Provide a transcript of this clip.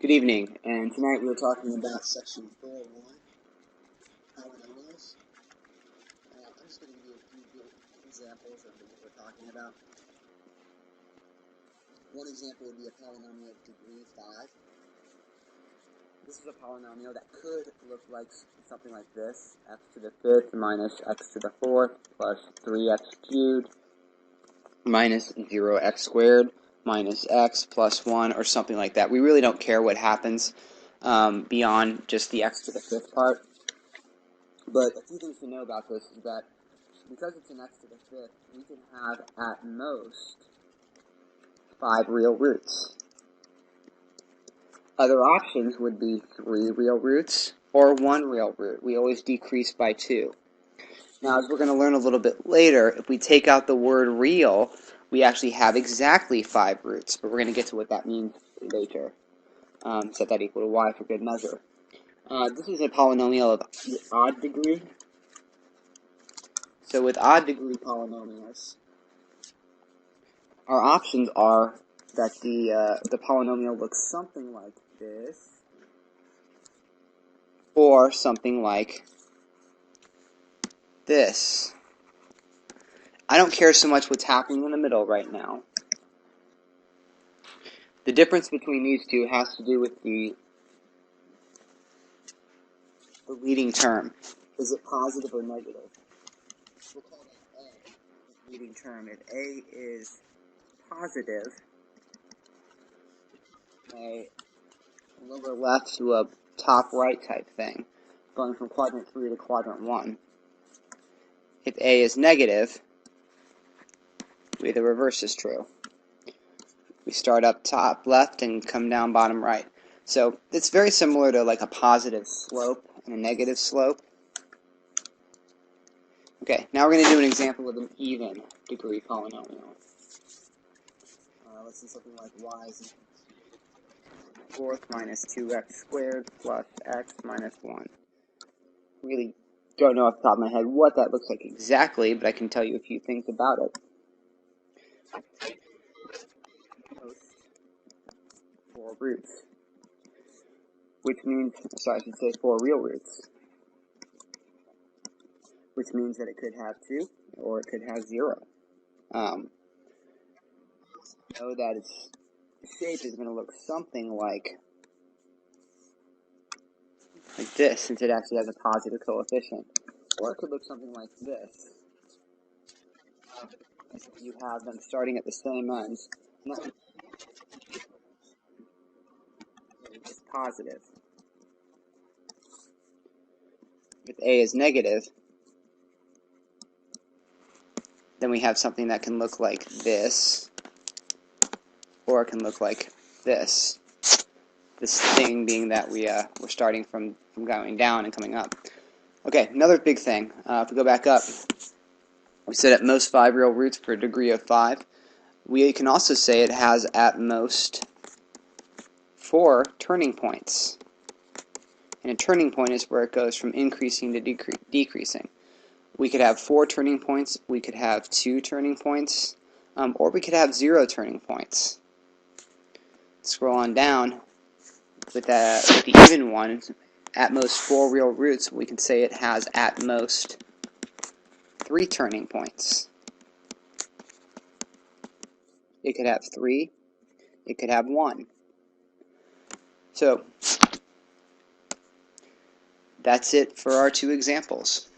Good evening, and tonight we are talking about section 4.1, polynomials. I'm just going to give you a few good examples of what we're talking about. One example would be a polynomial of degree 5. This is a polynomial that could look like something like this: x to the 5th minus x to the 4th plus 3x cubed minus 0x squared minus x plus 1, or something like that. We really don't care what happens beyond just the x to the 5th part. But a few things to know about this is that because it's an x to the 5th, we can have at most 5 real roots. Other options would be 3 real roots or 1 real root. We always decrease by 2. Now, as we're going to learn a little bit later, if we take out the word real, we actually have exactly 5 roots, but we're going to get to what that means later. Set that equal to y for good measure. This is a polynomial of odd degree. So with odd degree polynomials, our options are that the polynomial looks something like this, or something like this. I don't care so much what's happening in the middle right now. The difference between these two has to do with the leading term. Is it positive or negative? We'll call that A, the leading term. If A is positive, a lower left to a top right type thing, going from quadrant 3 to quadrant 1. If A is negative, the reverse is true. We start up top left and come down bottom right. So it's very similar to like a positive slope and a negative slope. Okay, now we're going to do an example of an even degree polynomial. Let's do something like y is 4th minus 2x squared plus x minus 1. Really don't know off the top of my head what that looks like exactly, but I can tell you a few things about it. Most 4 roots, which means, sorry, I should say 4 real roots, which means that it could have 2 or it could have 0. Know that its shape is going to look something like this, since it actually has a positive coefficient, or it could look something like this. You have them starting at the same ends. It's positive. If A is negative, then we have something that can look like this, or it can look like this. This thing being that we're starting from going down and coming up. Okay, another big thing. If we go back up, we said at most 5 real roots per degree of 5. We can also say it has at most 4 turning points. And a turning point is where it goes from increasing to decreasing. We could have 4 turning points, we could have 2 turning points, or we could have 0 turning points. Scroll on down. With the even one, at most 4 real roots, we can say it has at most 3 turning points. It could have 3, it could have 1. So, that's it for our 2 examples.